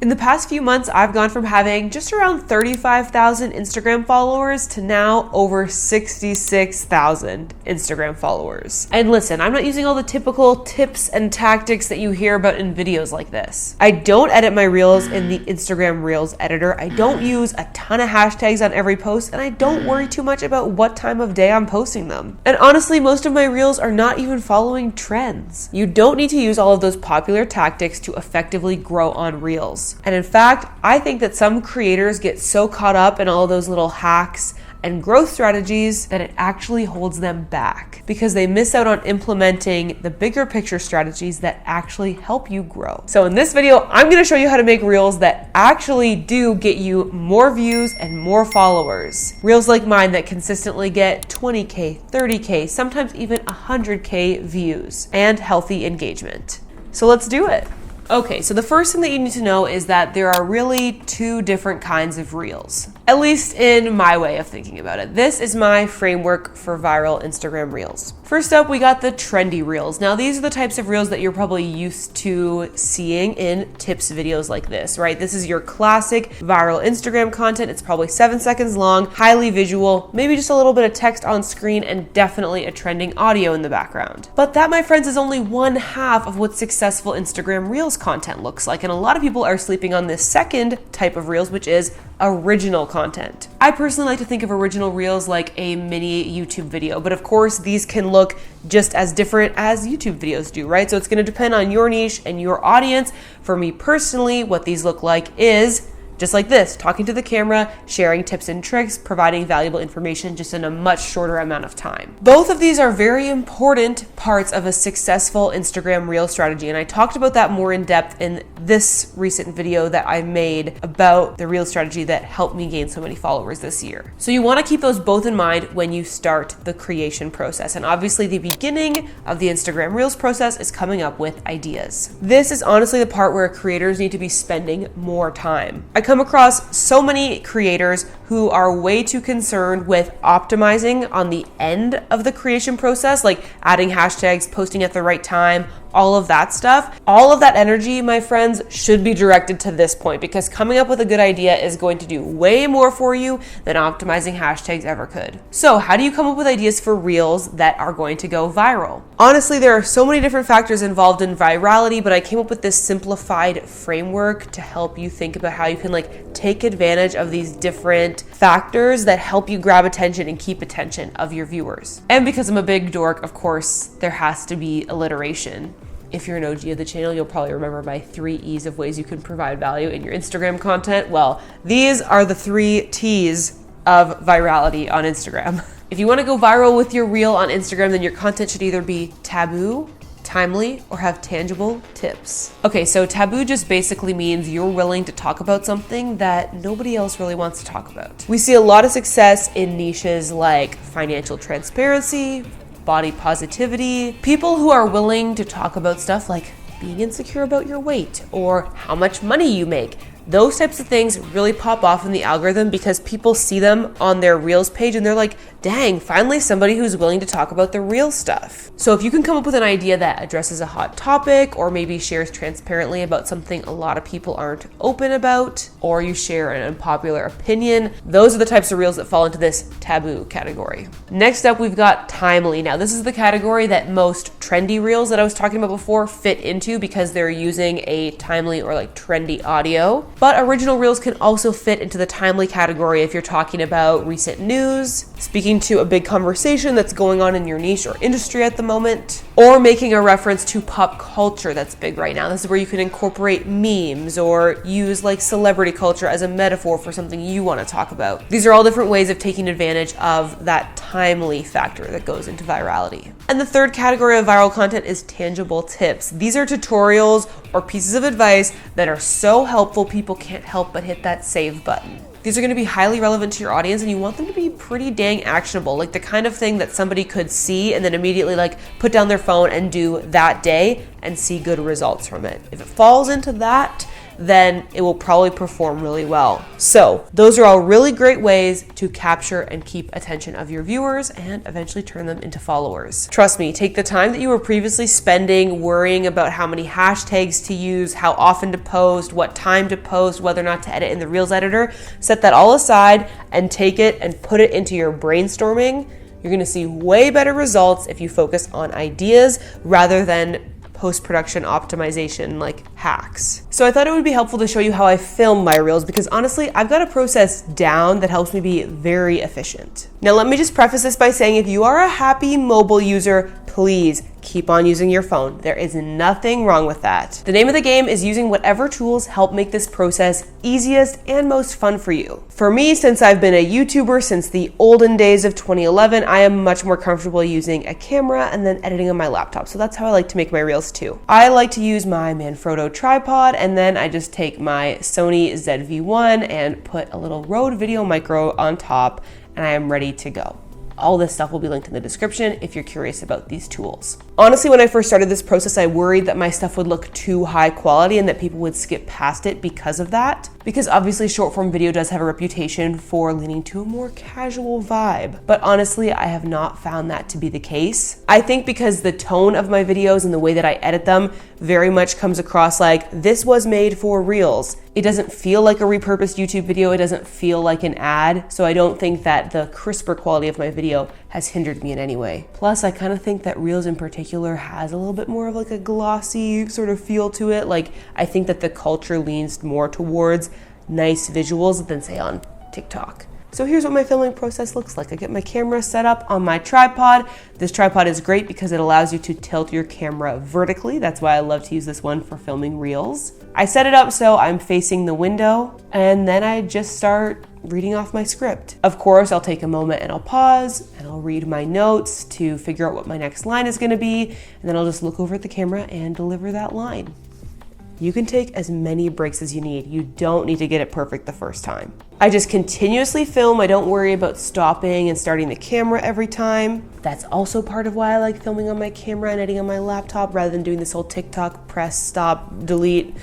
In the past few months, I've gone from having just around 35,000 Instagram followers to now over 66,000 Instagram followers. And listen, I'm not using all the typical tips and tactics that you hear about in videos like this. I don't edit my reels in the Instagram Reels editor. I don't use a ton of hashtags on every post, and I don't worry too much about what time of day I'm posting them. And honestly, most of my reels are not even following trends. You don't need to use all of those popular tactics to effectively grow on reels. And in fact, I think that some creators get so caught up in all of those little hacks and growth strategies that it actually holds them back because they miss out on implementing the bigger picture strategies that actually help you grow. So in this video, I'm gonna show you how to make reels that actually do get you more views and more followers. Reels like mine that consistently get 20K, 30K, sometimes even 100K views and healthy engagement. So let's do it. Okay, so the first thing that you need to know is that there are really two different kinds of reels, at least in my way of thinking about it. This is my framework for viral Instagram reels. First up, we got the trendy reels. Now, these are the types of reels that you're probably used to seeing in tips videos like this, right? This is your classic viral Instagram content. It's probably 7 seconds long, highly visual, maybe just a little bit of text on screen, and definitely a trending audio in the background. But that, my friends, is only one half of what successful Instagram reels content looks like. And a lot of people are sleeping on this second type of reels, which is original content. I personally like to think of original reels like a mini YouTube video, but of course these can look just as different as YouTube videos do, right? So it's going to depend on your niche and your audience. For me personally, what these look like is just like this, talking to the camera, sharing tips and tricks, providing valuable information just in a much shorter amount of time. Both of these are very important parts of a successful Instagram reel strategy, and I talked about that more in depth in this recent video that I made about the reel strategy that helped me gain so many followers this year. So you want to keep those both in mind when you start the creation process, and obviously the beginning of the Instagram reels process is coming up with ideas. This is honestly the part where creators need to be spending more time. I come across so many creators who are way too concerned with optimizing on the end of the creation process, like adding hashtags, posting at the right time, all of that stuff. All of that energy, my friends, should be directed to this point because coming up with a good idea is going to do way more for you than optimizing hashtags ever could. So how do you come up with ideas for reels that are going to go viral? Honestly, there are so many different factors involved in virality, but I came up with this simplified framework to help you think about how you can take advantage of these different factors that help you grab attention and keep attention of your viewers. And because I'm a big dork, of course, there has to be alliteration. If you're an OG of the channel, you'll probably remember my 3 E's of ways you can provide value in your Instagram content. Well, these are the 3 T's of virality on Instagram. If you want to go viral with your reel on Instagram, then your content should either be taboo, timely, or have tangible tips. Okay, so taboo just basically means you're willing to talk about something that nobody else really wants to talk about. We see a lot of success in niches like financial transparency, body positivity, people who are willing to talk about stuff like being insecure about your weight or how much money you make. Those types of things really pop off in the algorithm because people see them on their Reels page and they're like, dang, finally somebody who's willing to talk about the real stuff. So if you can come up with an idea that addresses a hot topic or maybe shares transparently about something a lot of people aren't open about, or you share an unpopular opinion, those are the types of reels that fall into this taboo category. Next up, we've got timely. Now this is the category that most trendy reels that I was talking about before fit into because they're using a timely or trendy audio. But original reels can also fit into the timely category if you're talking about recent news, speaking to a big conversation that's going on in your niche or industry at the moment, or making a reference to pop culture that's big right now. This is where you can incorporate memes or use celebrity culture as a metaphor for something you want to talk about. These are all different ways of taking advantage of that timely factor that goes into virality. And the third category of viral content is tangible tips. These are tutorials or pieces of advice that are so helpful people can't help but hit that save button. These are going to be highly relevant to your audience and you want them to be pretty dang actionable, like the kind of thing that somebody could see and then immediately put down their phone and do that day and see good results from it. If it falls into that, then it will probably perform really well. So those are all really great ways to capture and keep attention of your viewers and eventually turn them into followers. Trust me, take the time that you were previously spending worrying about how many hashtags to use, how often to post, what time to post, whether or not to edit in the Reels editor. Set that all aside and take it and put it into your brainstorming. You're gonna see way better results if you focus on ideas rather than post-production optimization like hacks. So I thought it would be helpful to show you how I film my Reels because honestly, I've got a process down that helps me be very efficient. Now let me just preface this by saying if you are a happy mobile user, please keep on using your phone. There is nothing wrong with that. The name of the game is using whatever tools help make this process easiest and most fun for you. For me, since I've been a YouTuber since the olden days of 2011, I am much more comfortable using a camera and then editing on my laptop. So that's how I like to make my Reels too. I like to use my Manfrotto tripod and then I just take my Sony ZV-1 and put a little Rode Video Micro on top and I am ready to go. All this stuff will be linked in the description if you're curious about these tools. Honestly, when I first started this process, I worried that my stuff would look too high quality and that people would skip past it because of that. Because obviously short form video does have a reputation for leaning to a more casual vibe. But honestly, I have not found that to be the case. I think because the tone of my videos and the way that I edit them very much comes across like this was made for Reels. It doesn't feel like a repurposed YouTube video. It doesn't feel like an ad. So I don't think that the crisper quality of my video has hindered me in any way. Plus, I kind of think that Reels in particular has a little bit more of like a glossy sort of feel to it. Like I think that the culture leans more towards nice visuals than say on TikTok. So here's what my filming process looks like. I get my camera set up on my tripod. This tripod is great because it allows you to tilt your camera vertically. That's why I love to use this one for filming Reels. I set it up so I'm facing the window and then I just start reading off my script. Of course, I'll take a moment and I'll pause and I'll read my notes to figure out what my next line is gonna be. And then I'll just look over at the camera and deliver that line. You can take as many breaks as you need. You don't need to get it perfect the first time. I just continuously film. I don't worry about stopping and starting the camera every time. That's also part of why I like filming on my camera and editing on my laptop rather than doing this whole TikTok, press, stop, delete,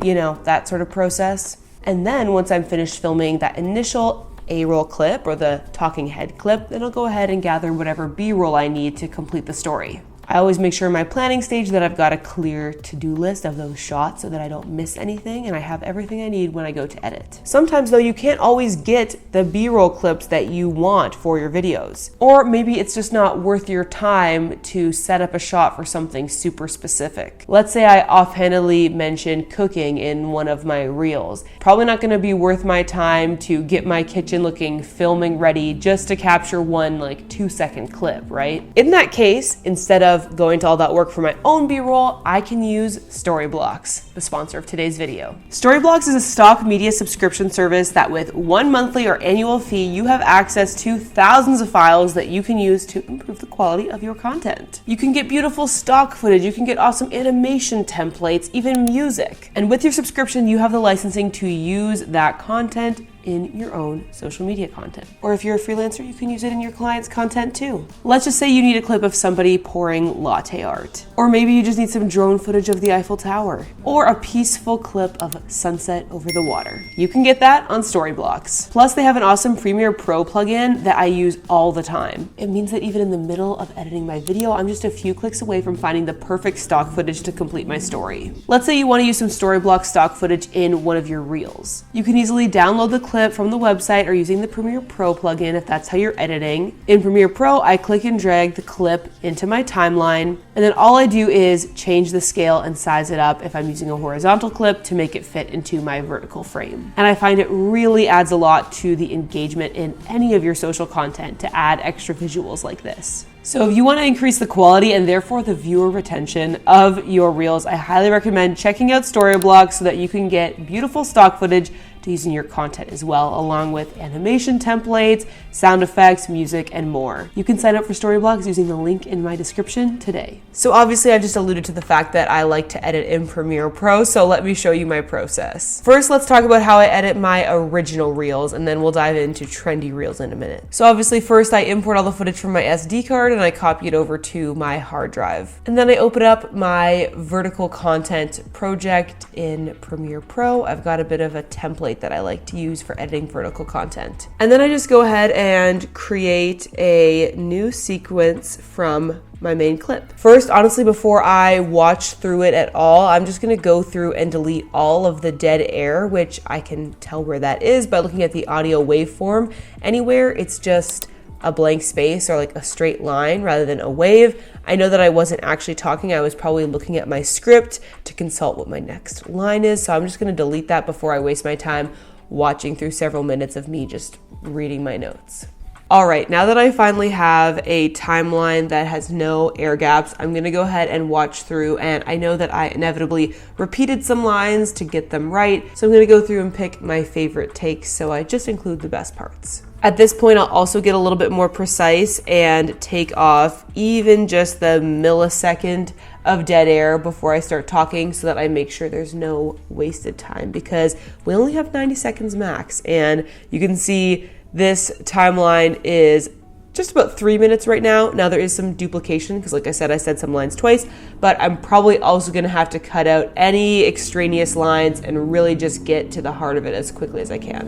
you know, that sort of process. And then once I'm finished filming that initial A-roll clip or the talking head clip, then I'll go ahead and gather whatever B-roll I need to complete the story. I always make sure in my planning stage that I've got a clear to-do list of those shots so that I don't miss anything and I have everything I need when I go to edit. Sometimes though, you can't always get the B-roll clips that you want for your videos. Or maybe it's just not worth your time to set up a shot for something super specific. Let's say I offhandedly mentioned cooking in one of my Reels. Probably not gonna be worth my time to get my kitchen looking filming ready just to capture one like 2-second clip, right? In that case, instead of going to all that work for my own B-roll, I can use Storyblocks, the sponsor of today's video. Storyblocks is a stock media subscription service that with one monthly or annual fee, you have access to thousands of files that you can use to improve the quality of your content. You can get beautiful stock footage, you can get awesome animation templates, even music. And with your subscription, you have the licensing to use that content in your own social media content. Or if you're a freelancer, you can use it in your client's content too. Let's just say you need a clip of somebody pouring latte art. Or maybe you just need some drone footage of the Eiffel Tower. Or a peaceful clip of sunset over the water. You can get that on Storyblocks. Plus they have an awesome Premiere Pro plugin that I use all the time. It means that even in the middle of editing my video, I'm just a few clicks away from finding the perfect stock footage to complete my story. Let's say you want to use some Storyblocks stock footage in one of your Reels. You can easily download the clip from the website or using the Premiere Pro plugin if that's how you're editing. In Premiere Pro, I click and drag the clip into my timeline, and then all I do is change the scale and size it up if I'm using a horizontal clip to make it fit into my vertical frame. And I find it really adds a lot to the engagement in any of your social content to add extra visuals like this. So if you want to increase the quality and therefore the viewer retention of your Reels, I highly recommend checking out Storyblocks so that you can get beautiful stock footage to using your content as well, along with animation templates, sound effects, music, and more. You can sign up for Storyblogs using the link in my description today. So obviously I've just alluded to the fact that I like to edit in Premiere Pro, so let me show you my process. First, let's talk about how I edit my original reels, and then we'll dive into trendy reels in a minute. So obviously first I import all the footage from my SD card and I copy it over to my hard drive. And then I open up my vertical content project in Premiere Pro. I've got a bit of a template that I like to use for editing vertical content. And then I just go ahead and create a new sequence from my main clip. First, honestly, before I watch through it at all, I'm just gonna go through and delete all of the dead air, which I can tell where that is by looking at the audio waveform. Anywhere it's just a blank space or like a straight line rather than a wave, I know that I wasn't actually talking. I was probably looking at my script to consult what my next line is. So I'm just gonna delete that before I waste my time watching through several minutes of me just reading my notes. All right, now that I finally have a timeline that has no air gaps, I'm gonna go ahead and watch through, and I know that I inevitably repeated some lines to get them right, so I'm gonna go through and pick my favorite takes, so I just include the best parts. At this point, I'll also get a little bit more precise and take off even just the millisecond of dead air before I start talking so that I make sure there's no wasted time, because we only have 90 seconds max, and you can see this timeline is just about 3 minutes right now. Now there is some duplication because like I said some lines twice, but I'm probably also gonna have to cut out any extraneous lines and really just get to the heart of it as quickly as I can.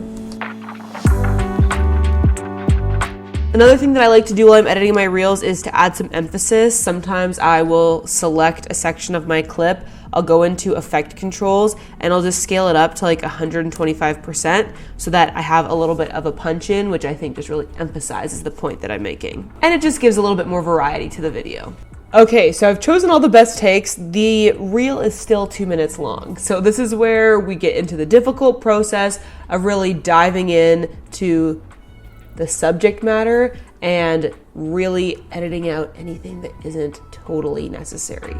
Another thing that I like to do while I'm editing my reels is to add some emphasis. Sometimes I will select a section of my clip, I'll go into effect controls and I'll just scale it up to like 125% so that I have a little bit of a punch in, which I think just really emphasizes the point that I'm making. And it just gives a little bit more variety to the video. Okay, so I've chosen all the best takes. The reel is still 2 minutes long. So this is where we get into the difficult process of really diving in to the subject matter and really editing out anything that isn't totally necessary.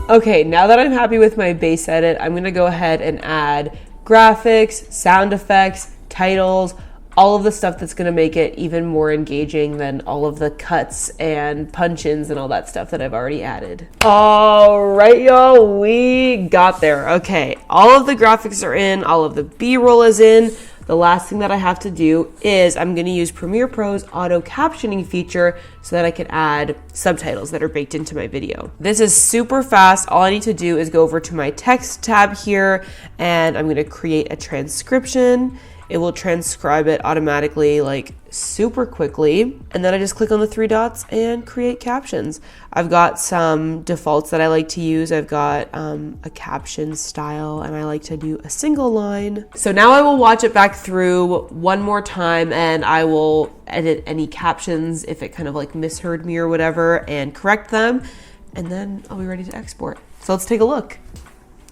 Okay, now that I'm happy with my base edit, I'm gonna go ahead and add graphics, sound effects, titles, all of the stuff that's gonna make it even more engaging than all of the cuts and punch-ins and all that stuff that I've already added. All right, y'all, we got there. Okay, all of the graphics are in, all of the B-roll is in. The last thing that I have to do is I'm gonna use Premiere Pro's auto captioning feature so that I can add subtitles that are baked into my video. This is super fast. All I need to do is go over to my text tab here and I'm gonna create a transcription. It will transcribe it automatically, like super quickly. And then I just click on the 3 dots and create captions. I've got some defaults that I like to use. I've got a caption style and I like to do a single line. So now I will watch it back through one more time and I will edit any captions if it kind of like misheard me or whatever and correct them. And then I'll be ready to export. So let's take a look.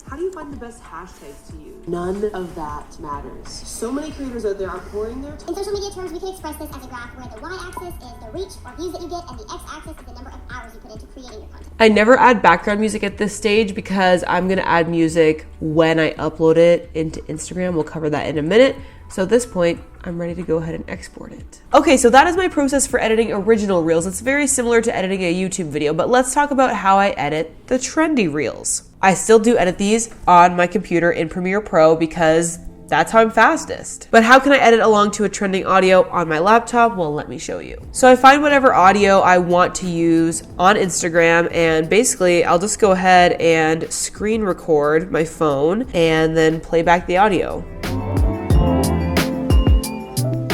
How do you find the best hashtags to use? None of that matters. So many creators out there are pouring their time. In social media terms, we can express this as a graph where the y-axis is the reach or views that you get, and the x-axis is the number of hours you put into creating your content. I never add background music at this stage because I'm gonna add music when I upload it into Instagram. We'll cover that in a minute. So at this point, I'm ready to go ahead and export it. Okay, so that is my process for editing original reels. It's very similar to editing a YouTube video, but let's talk about how I edit the trendy reels. I still do edit these on my computer in Premiere Pro because that's how I'm fastest. But how can I edit along to a trending audio on my laptop? Well, let me show you. So I find whatever audio I want to use on Instagram, and basically I'll just go ahead and screen record my phone and then play back the audio.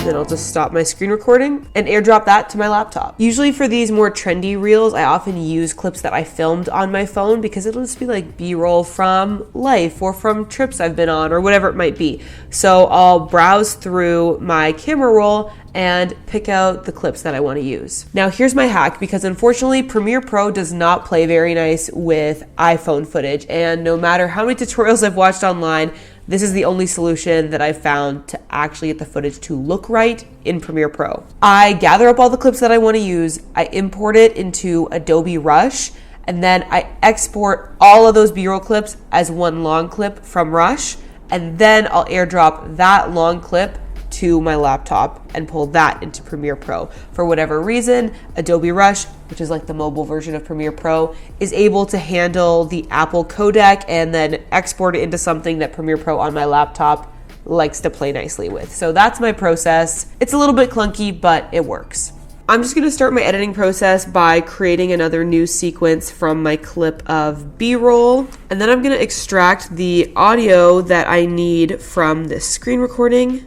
Then I'll just stop my screen recording and airdrop that to my laptop. Usually for these more trendy reels, I often use clips that I filmed on my phone because it'll just be like B-roll from life or from trips I've been on or whatever it might be. So I'll browse through my camera roll and pick out the clips that I want to use. Now here's my hack, because unfortunately Premiere Pro does not play very nice with iPhone footage, and no matter how many tutorials I've watched online, this is the only solution that I've found to actually get the footage to look right in Premiere Pro. I gather up all the clips that I want to use, I import it into Adobe Rush, and then I export all of those B-roll clips as one long clip from Rush, and then I'll airdrop that long clip to my laptop and pull that into Premiere Pro. For whatever reason, Adobe Rush, which is like the mobile version of Premiere Pro, is able to handle the Apple codec and then export it into something that Premiere Pro on my laptop likes to play nicely with. So that's my process. It's a little bit clunky, but it works. I'm just gonna start my editing process by creating another new sequence from my clip of B-roll. And then I'm gonna extract the audio that I need from this screen recording.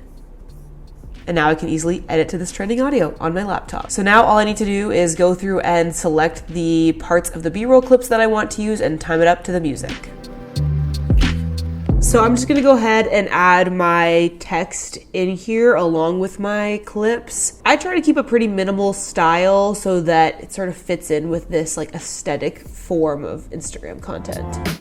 And now I can easily edit to this trending audio on my laptop. So now all I need to do is go through and select the parts of the B-roll clips that I want to use and time it up to the music. So I'm just gonna go ahead and add my text in here along with my clips. I try to keep a pretty minimal style so that it sort of fits in with this like aesthetic form of Instagram content.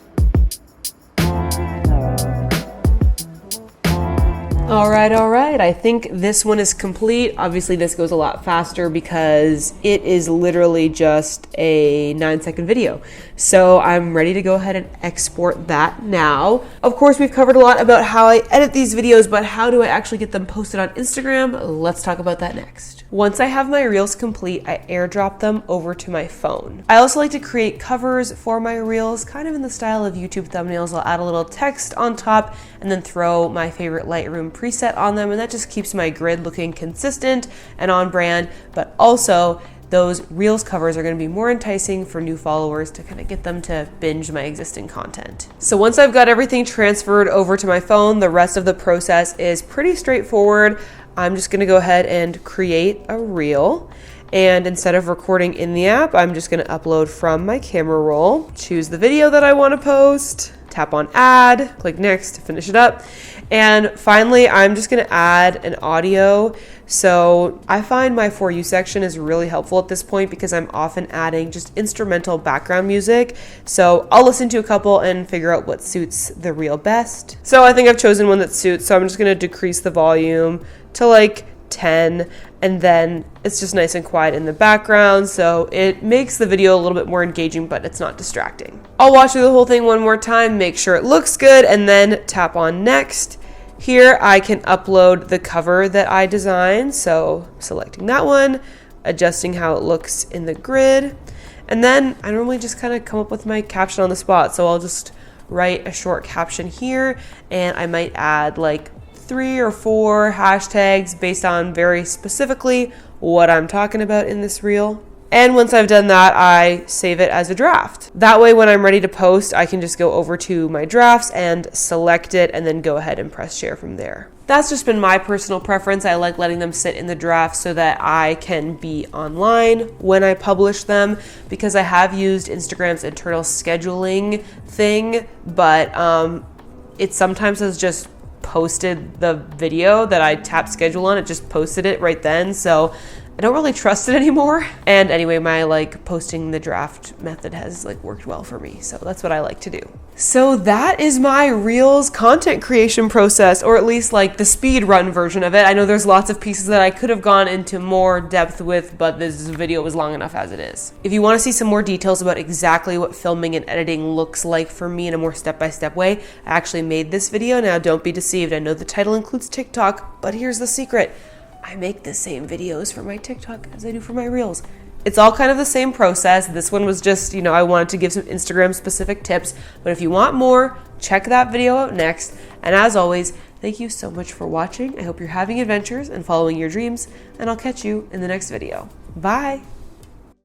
All right. I think this one is complete. Obviously this goes a lot faster because it is literally just a 9-second video. So I'm ready to go ahead and export that now. Of course, we've covered a lot about how I edit these videos, but how do I actually get them posted on Instagram? Let's talk about that next. Once I have my reels complete, I airdrop them over to my phone. I also like to create covers for my reels, kind of in the style of YouTube thumbnails. I'll add a little text on top and then throw my favorite Lightroom preset on them, and that just keeps my grid looking consistent and on brand, but also those reels covers are going to be more enticing for new followers to kind of get them to binge my existing content. So once I've got everything transferred over to my phone, the rest of the process is pretty straightforward. I'm just going to go ahead and create a reel. And instead of recording in the app, I'm just going to upload from my camera roll, choose the video that I want to post, tap on add, click next to finish it up. And finally, I'm just going to add an audio. So I find my For You section is really helpful at this point because I'm often adding just instrumental background music. So I'll listen to a couple and figure out what suits the reel best. So I think I've chosen one that suits. So I'm just going to decrease the volume to like 10, and then it's just nice and quiet in the background, so it makes the video a little bit more engaging, but it's not distracting. I'll watch through the whole thing one more time, make sure it looks good, and then tap on next. Here I can upload the cover that I designed, so selecting that one, adjusting how it looks in the grid, and then I normally just kind of come up with my caption on the spot, so I'll just write a short caption here, and I might add like 3 or 4 hashtags based on very specifically what I'm talking about in this reel. And once I've done that, I save it as a draft. That way, when I'm ready to post, I can just go over to my drafts and select it and then go ahead and press share from there. That's just been my personal preference. I like letting them sit in the draft so that I can be online when I publish them, because I have used Instagram's internal scheduling thing, but it sometimes has just posted the video that I tapped schedule on. It just posted it right then, so I don't really trust it anymore. And anyway, my like posting the draft method has like worked well for me, so that's what I like to do. So that is my Reels content creation process, or at least like the speed run version of it. I know there's lots of pieces that I could have gone into more depth with, but this video was long enough as it is. If you want to see some more details about exactly what filming and editing looks like for me in a more step-by-step way, I actually made this video. Now don't be deceived, I know the title includes TikTok, but here's the secret. I make the same videos for my TikTok as I do for my Reels. It's all kind of the same process. This one was just, I wanted to give some Instagram specific tips, but if you want more, check that video out next. And as always, thank you so much for watching. I hope you're having adventures and following your dreams, and I'll catch you in the next video. Bye.